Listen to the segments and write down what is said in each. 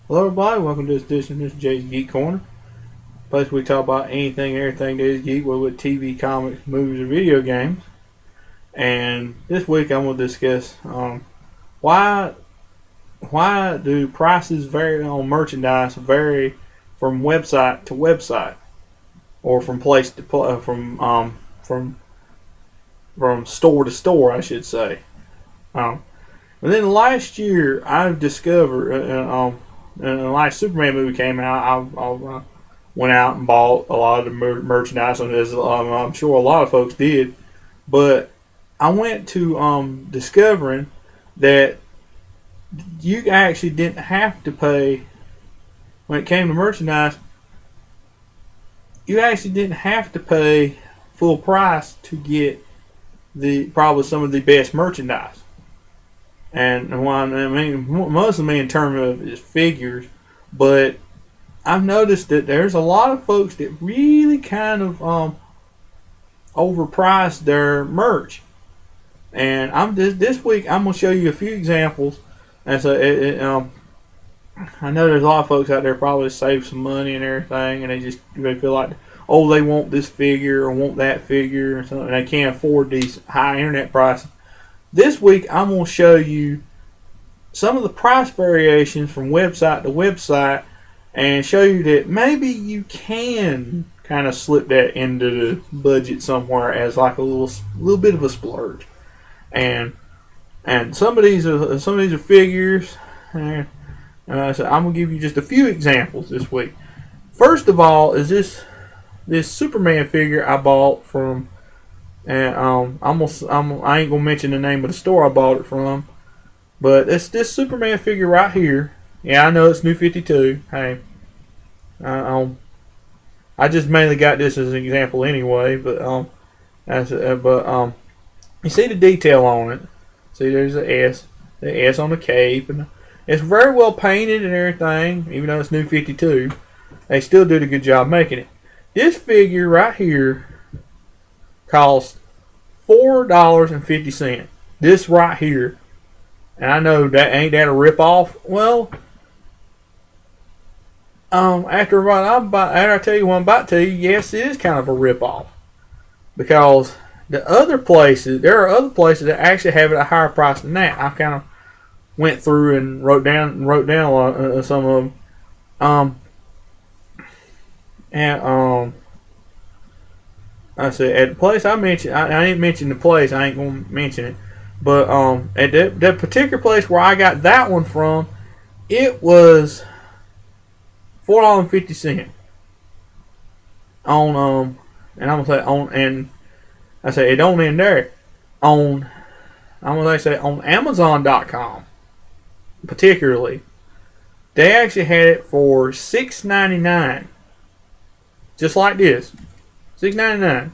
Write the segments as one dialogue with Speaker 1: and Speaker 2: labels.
Speaker 1: Hello, everybody. Welcome to this edition of Jay's Geek Corner. Place we talk about anything and everything that is geek, whether with TV, comics, movies, or video games. And this week, I'm going to discuss why do prices vary on merchandise vary from website to website, or from place to from store to store, I should say. And then last year, I've discovered, and the last Superman movie came out, I went out and bought a lot of the merchandise on this. I'm sure a lot of folks did, but I went to discovering that you actually didn't have to pay when it came to merchandise. You actually didn't have to pay full price to get the probably some of the best merchandise. And one, I mean, mostly in terms of is figures, but I've noticed that there's a lot of folks that really kind of overprice their merch. And this week I'm gonna show you a few examples. And so I know there's a lot of folks out there probably save some money and everything, and they feel like, oh, they want this figure or want that figure or something, and they can't afford these high internet prices. This week I'm going to show you some of the price variations from website to website and show you that maybe you can kind of slip that into the budget somewhere as like a little bit of a splurge. And some of these are figures. And so I'm going to give you just a few examples this week. First of all is this Superman figure I bought from. And I ain't gonna mention the name of the store I bought it from, but it's this Superman figure right here. Yeah, I know it's New 52. Hey, I just mainly got this as an example anyway. But you see the detail on it. See, there's the S on the cape, and it's very well painted and everything. Even though it's New 52, they still did a good job making it. This figure right here cost $4.50. This right here. And I know that ain't that a rip off. Well, after I tell you what I'm about to tell you, yes, it is kind of a rip off. Because there are other places that actually have it at a higher price than that. I kind of went through and wrote down a lot, some of them. I said at the place I mentioned, I didn't mention the place. I ain't gonna mention it, but at that particular place where I got that one from, it was $4.50 on and I'm gonna say on, and I say it don't end there. On I'm gonna say on Amazon.com particularly, they actually had it for $6.99, just like this. $6.99.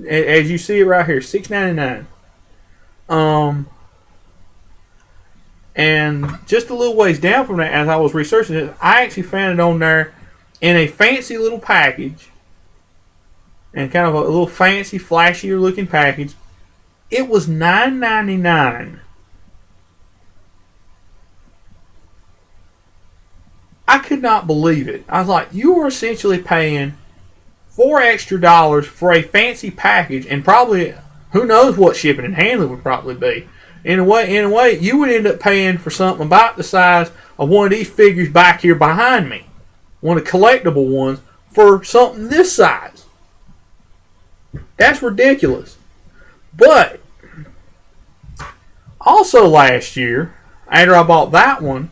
Speaker 1: As you see it right here, $6.99. And just a little ways down from that, as I was researching it, I actually found it on there in a fancy little package, and kind of a little fancy, flashier looking package. It was $9.99. I could not believe it. I was like, you are essentially paying $4 extra for a fancy package, and probably who knows what shipping and handling would probably be. In a way, you would end up paying for something about the size of one of these figures back here behind me, one of the collectible ones, for something this size. That's ridiculous. But also last year, after I bought that one,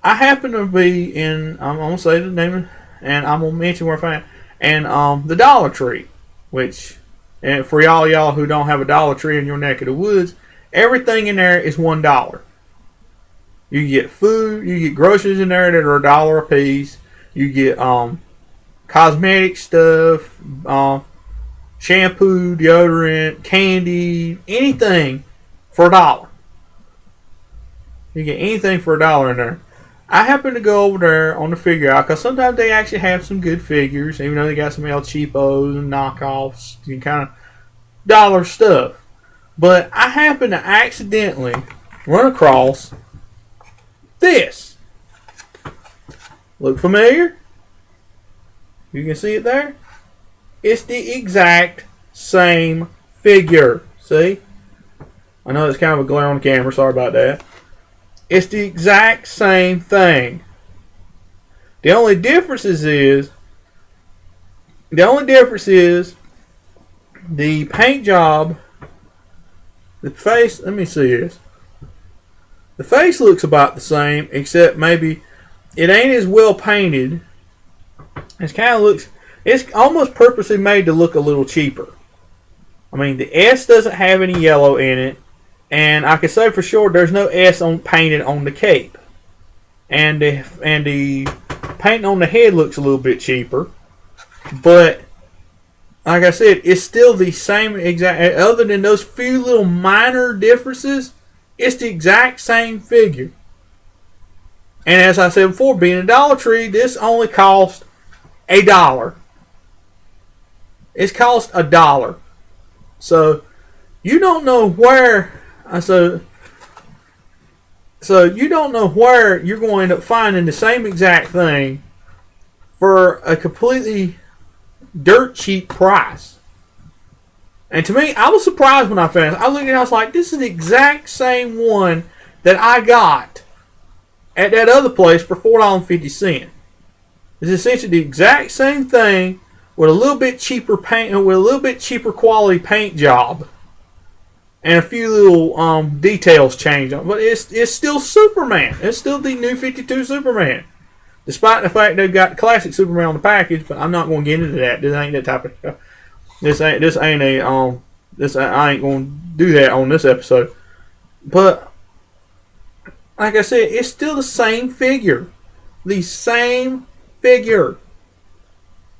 Speaker 1: I happened to be in, I'm going to say the name, and I'm going to mention where I found it, and the Dollar Tree, which, and for y'all who don't have a Dollar Tree in your neck of the woods, everything in there is $1. You get food, you get groceries in there that are $1 a piece. You get cosmetic stuff, shampoo, deodorant, candy, anything for $1. You get anything for $1 in there. I happen to go over there on the figure out because sometimes they actually have some good figures, even though they got some El Cheapos and knockoffs and kind of dollar stuff. But I happened to accidentally run across this. Look familiar? You can see it there? It's the exact same figure. See? I know it's kind of a glare on the camera. Sorry about that. It's the exact same thing. The only difference is the paint job, the face. Let me see this. The face looks about the same, except maybe it ain't as well painted. It's almost purposely made to look a little cheaper. I mean, the S doesn't have any yellow in it, and I can say for sure there's no S painted on the cape. And the paint on the head looks a little bit cheaper, but like I said, it's still the same exact. Other than those few little minor differences, it's the exact same figure. And as I said before, being a Dollar Tree, this only cost $1. It's cost $1. So you don't know where. So you don't know where you're going to end up finding the same exact thing for a completely dirt cheap price. And to me, I was surprised when I found it. I looked at it, I was like, this is the exact same one that I got at that other place for $4.50. It's essentially the exact same thing with a little bit cheaper paint and with a little bit cheaper quality paint job. And a few little details changed on it. But it's still Superman. It's still the new 52 Superman. Despite the fact they've got the classic Superman on the package, but I'm not going to get into that. This ain't that type of stuff. I ain't going to do that on this episode. But like I said, it's still the same figure. The same figure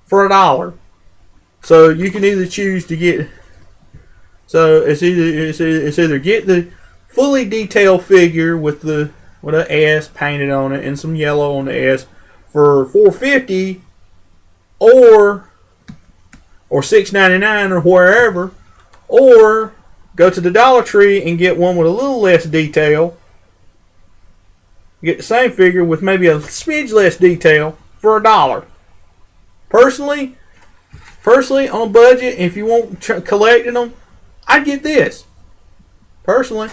Speaker 1: for $1. So you can either choose to get. So it's either get the fully detailed figure with an S painted on it and some yellow on the S for $4.50, or $6.99 or wherever, or go to the Dollar Tree and get one with a little less detail. Get the same figure with maybe a smidge less detail for $1. Personally, on a budget, if you want collecting them, I'd get this. Personally.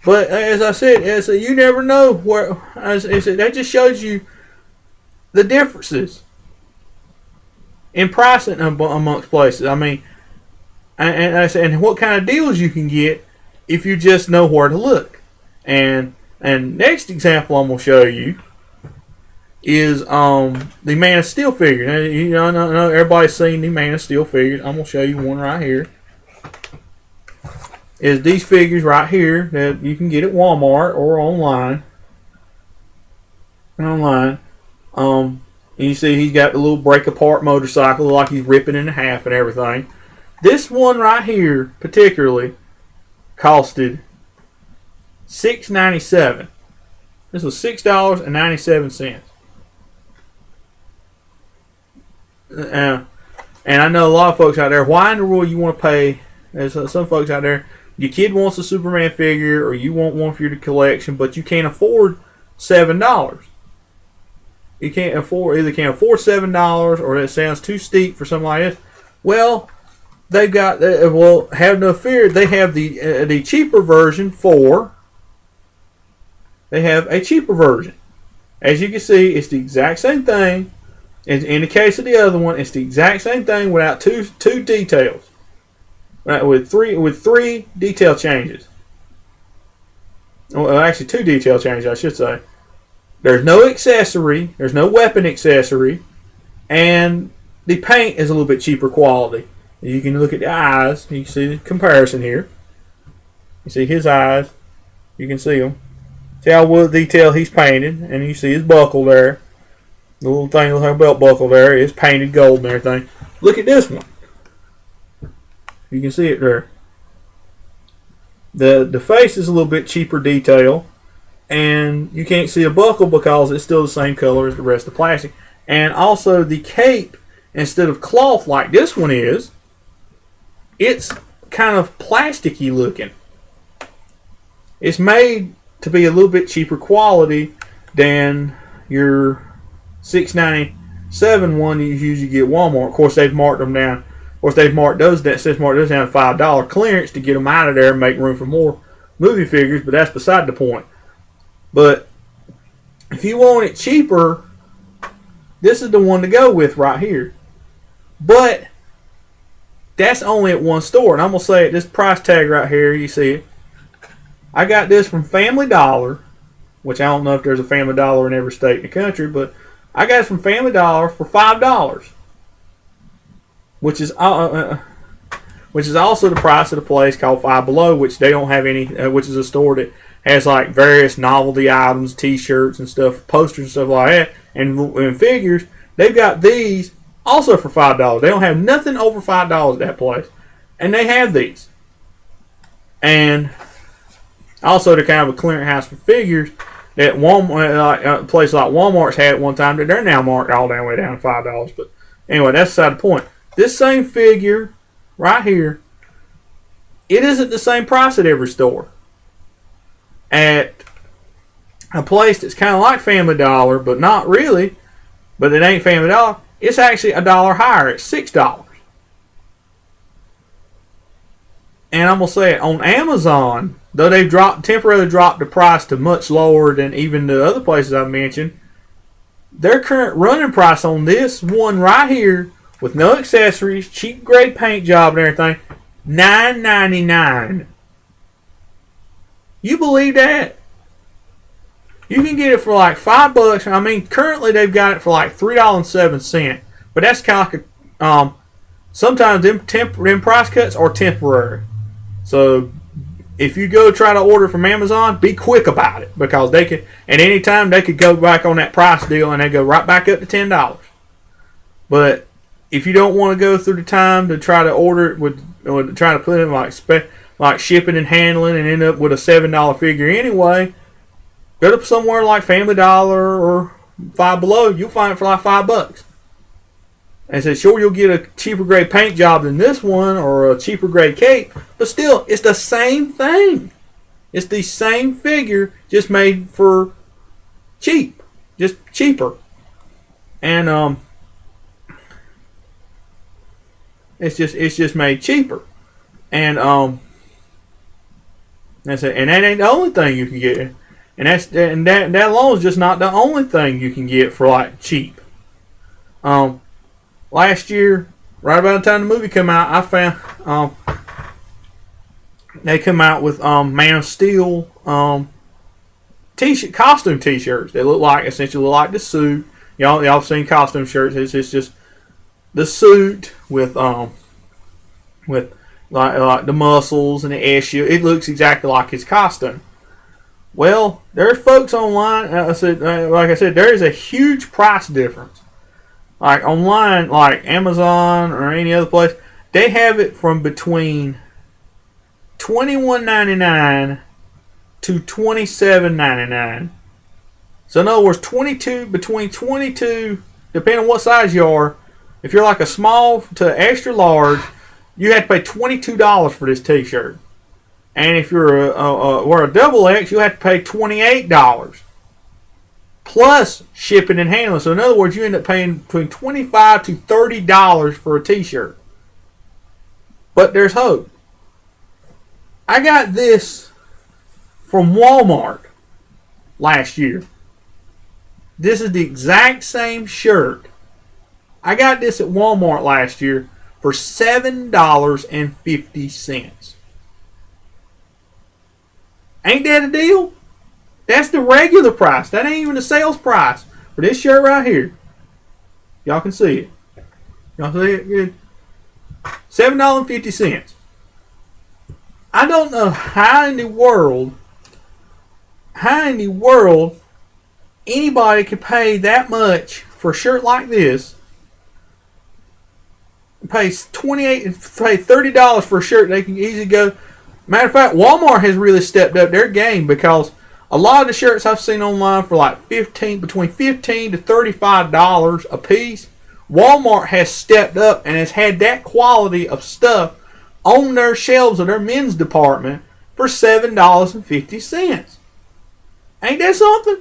Speaker 1: But as I said, you never know where. As I said, that just shows you the differences in pricing amongst places. I mean, and what kind of deals you can get if you just know where to look. And next example I'm gonna show you is the Man of Steel figure. Now, I know everybody's seen the Man of Steel figures. I'm gonna show you one right here. Is these figures right here that you can get at Walmart or online. You see he's got the little break apart motorcycle, like he's ripping in half and everything. This one right here particularly costed $6.97. This was $6.97. And I know a lot of folks out there, why in the world you want to pay? There's some folks out there, your kid wants a Superman figure or you want one for your collection, but you can't afford $7. You can't afford $7, or it sounds too steep for something like this. Well, they've got have no fear. They have the cheaper version for. They have a cheaper version. As you can see, it's the exact same thing. In the case of the other one, it's the exact same thing without two details. Right, with three detail changes. Well, actually, 2 detail changes, I should say. There's no accessory. There's no weapon accessory. And the paint is a little bit cheaper quality. You can look at the eyes. You can see the comparison here. You see his eyes. You can see them. See how well detailed he's painted. And you see his buckle there. The little thing, the belt buckle there is painted gold and everything. Look at this one. You can see it there. The face is a little bit cheaper detail. And you can't see a buckle because it's still the same color as the rest of the plastic. And also the cape, instead of cloth like this one is, it's kind of plasticky looking. It's made to be a little bit cheaper quality than your $6.97 one you usually get at Walmart. Of course, they've marked them down. Of course, they've marked those down to $5 clearance to get them out of there and make room for more movie figures. But that's beside the point. But if you want it cheaper, this is the one to go with right here. But that's only at one store. And I'm going to say it, this price tag right here, you see it. I got this from Family Dollar, which I don't know if there's a Family Dollar in every state in the country, but I got it from Family Dollar for $5, which is also the price of the place called Five Below, which they don't have any, which is a store that has like various novelty items, T-shirts and stuff, posters and stuff like that, and figures. They've got these also for $5. They don't have nothing over $5 at that place, and they have these. And also, they're kind of a clearinghouse for figures that Walmart, a place like Walmart's had at one time. That they're now marked all the way down to $5. But anyway, that's beside the point. This same figure right here, it isn't the same price at every store. At a place that's kind of like Family Dollar, but not really, but it ain't Family Dollar, it's actually $1 higher. It's $6. And I'm going to say it, on Amazon, though they've temporarily dropped the price to much lower than even the other places I've mentioned, their current running price on this one right here, with no accessories, cheap grade paint job and everything, $9.99. You believe that? You can get it for like $5. I mean, currently they've got it for like $3.07. But that's kind of like sometimes them price cuts are temporary. So if you go try to order from Amazon, be quick about it, because they can at any time they could go back on that price deal and they go right back up to $10. But if you don't want to go through the time to try to order it or try to put in like shipping and handling and end up with a $7 figure anyway, go to somewhere like Family Dollar or Five Below. You'll find it for like $5. And say, sure, you'll get a cheaper grade paint job than this one or a cheaper grade cape, but still, it's the same thing. It's the same figure, just made for cheap, just cheaper. And it's just made cheaper. And that's it. And that ain't the only thing you can get. And that alone is just not the only thing you can get for like cheap. Last year, right about the time the movie came out, I found they come out with Man of Steel t-shirt, costume T-shirts. They essentially look like the suit. Y'all seen costume shirts? It's just the suit with like the muscles and the issue. It looks exactly like his costume. Well, there's folks online. Like I said, there is a huge price difference. Like online, like Amazon or any other place, they have it from between $21.99 to $27.99. So in other words, between 22, depending on what size you are. If you're like a small to extra large, you have to pay $22 for this T-shirt. And if you're a double X, you have to pay $28. Plus shipping and handling. So in other words, you end up paying between $25 to $30 for a T-shirt. But there's hope. I got this from Walmart last year. This is the exact same shirt. I got this at Walmart last year for $7.50. Ain't that a deal? That's the regular price. That ain't even the sales price for this shirt right here. Y'all can see it. Y'all see it good? $7.50. I don't know how in the world anybody could pay that much for a shirt like this. Pay $30 for a shirt. They can easily go. Matter of fact, Walmart has really stepped up their game, because a lot of the shirts I've seen online for like between $15 to $35 a piece, Walmart has stepped up and has had that quality of stuff on their shelves of their men's department for $7.50. Ain't that something?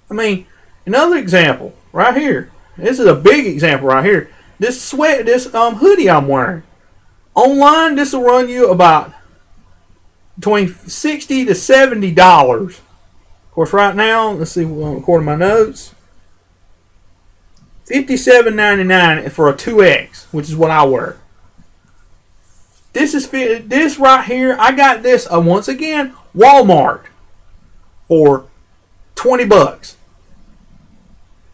Speaker 1: I mean, another example right here. This is a big example right here. This hoodie I'm wearing. Online, this will run you about between $60 to $70. Of course, right now, let's see, according to my notes, $57.99 for a 2X, which is what I wear. This right here, I got this once again, Walmart, for $20.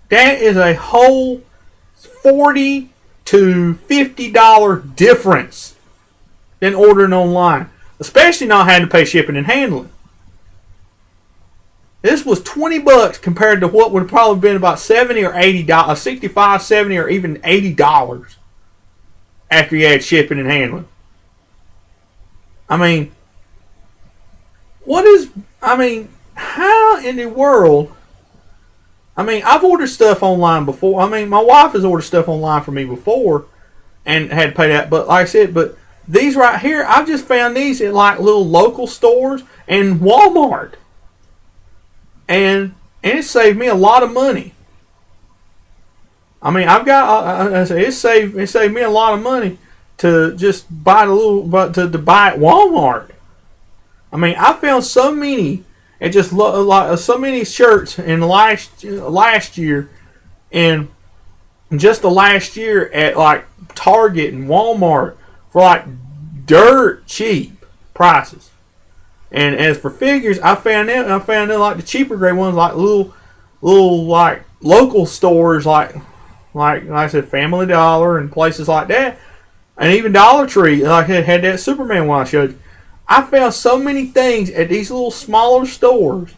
Speaker 1: That is a whole $40 to $50 difference than ordering online, especially not having to pay shipping and handling. This was $20 compared to what would have probably been about $70 or $80, $65, $70, or even $80 after you had shipping and handling. I mean, how in the world? I mean, I've ordered stuff online before. I mean, my wife has ordered stuff online for me before and had to pay that. But like I said, these right here, I've just found these at like little local stores and Walmart. And it saved me a lot of money. I mean, it saved me a lot of money to just buy to buy at Walmart. I mean, I found so many and just so many shirts in last year, and just the last year at like Target and Walmart for like dirt cheap prices. And as for figures, I found them like the cheaper grade ones, like little like local stores, like I said, Family Dollar and places like that, and even Dollar Tree. Like it had that Superman one I showed you. I found so many things at these little smaller stores,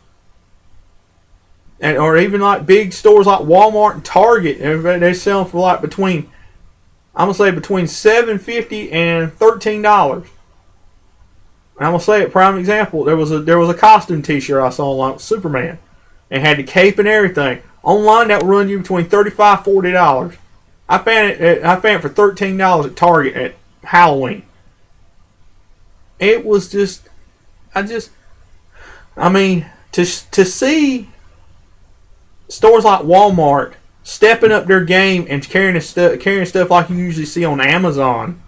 Speaker 1: or even like big stores like Walmart and Target. They sell for like between $7.50 and $13. And I'm gonna say it. Prime example. There was a costume T-shirt I saw online with Superman, and had the cape and everything. Online that would run you between $35 $40. I found it for $13 at Target at Halloween. It was just, I mean, to see stores like Walmart stepping up their game and carrying stuff like you usually see on Amazon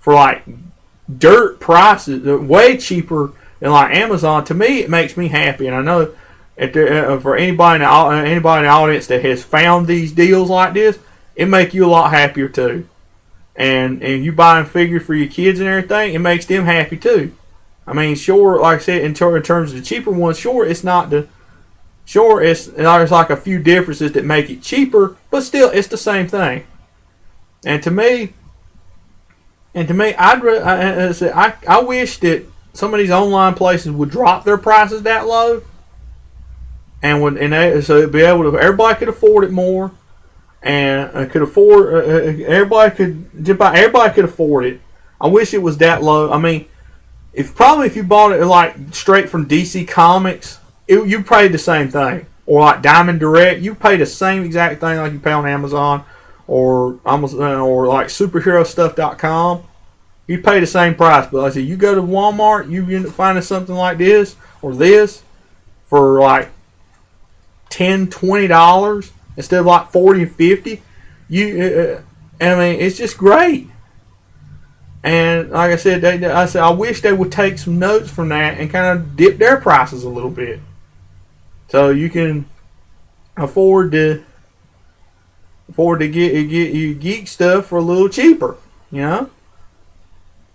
Speaker 1: for like dirt prices, way cheaper than like Amazon. To me, it makes me happy, and I know for anybody in the audience that has found these deals like this, it make you a lot happier too. And you buying figures for your kids and everything, it makes them happy too. I mean, sure, like I said, in terms of the cheaper ones, there's like a few differences that make it cheaper, but still, it's the same thing. And to me, I wish that some of these online places would drop their prices that low, so it'd be able to, everybody could afford it more, and could afford everybody could afford it. I wish it was that low. I mean, if you bought it like straight from DC Comics, you paid the same thing, or like Diamond Direct, you pay the same exact thing like you pay on Amazon or like superherostuff.com. You pay the same price, but like I said, you go to Walmart, you end up finding something like this or this for like $10, $20 instead of like $40 and $50. I mean, it's just great. And like I said, I wish they would take some notes from that and kind of dip their prices a little bit, so you can afford to get your geek stuff for a little cheaper. You know,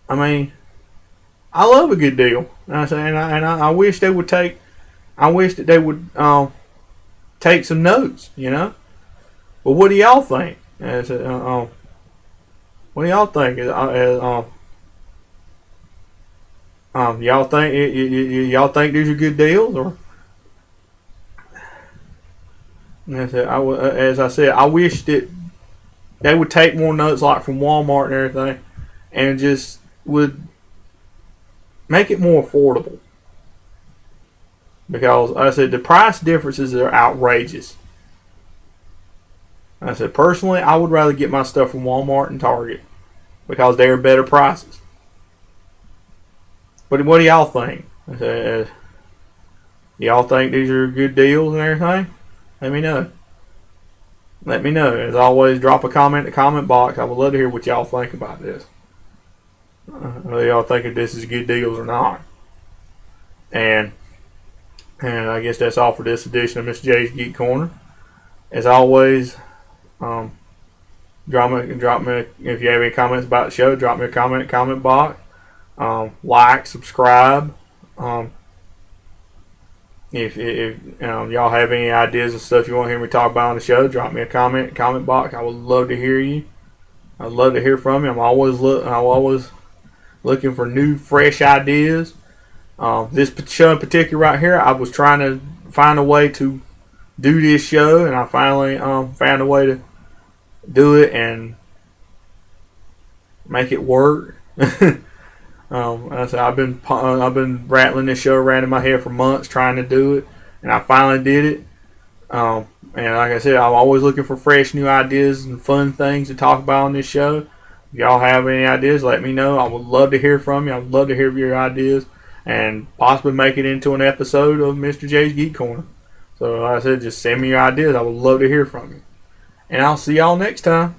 Speaker 1: I mean, I love a good deal. I wish they would take. I wish that they would take some notes. You know, but what do y'all think? What do y'all think? Y'all think these are good deals, or? As I said, I wish that they would take more notes like from Walmart and everything, and just would make it more affordable. Because like I said, the price differences are outrageous. I said, personally, I would rather get my stuff from Walmart and Target because they are better prices. But what do y'all think? Y'all think these are good deals and everything? Let me know. Let me know. As always, drop a comment in the comment box. I would love to hear what y'all think about this. Whether y'all think if this is good deals or not. And I guess that's all for this edition of Mr. J's Geek Corner. As always, drop me if you have any comments about the show. Drop me a comment in the comment box. Like, subscribe. If y'all have any ideas and stuff you want to hear me talk about on the show, drop me a comment in the comment box. I would love to hear you. I'd love to hear from you. I'm always looking for new, fresh ideas. This show in particular right here, I was trying to find a way to do this show, and I finally found a way to do it and make it work. I said I've been rattling this show around in my head for months trying to do it, and I finally did it. And like I said, I'm always looking for fresh new ideas and fun things to talk about on this show. If y'all have any ideas, let me know. I would love to hear from you. I would love to hear your ideas and possibly make it into an episode of Mr. J's Geek Corner. So like I said, just send me your ideas. I would love to hear from you. And I'll see y'all next time.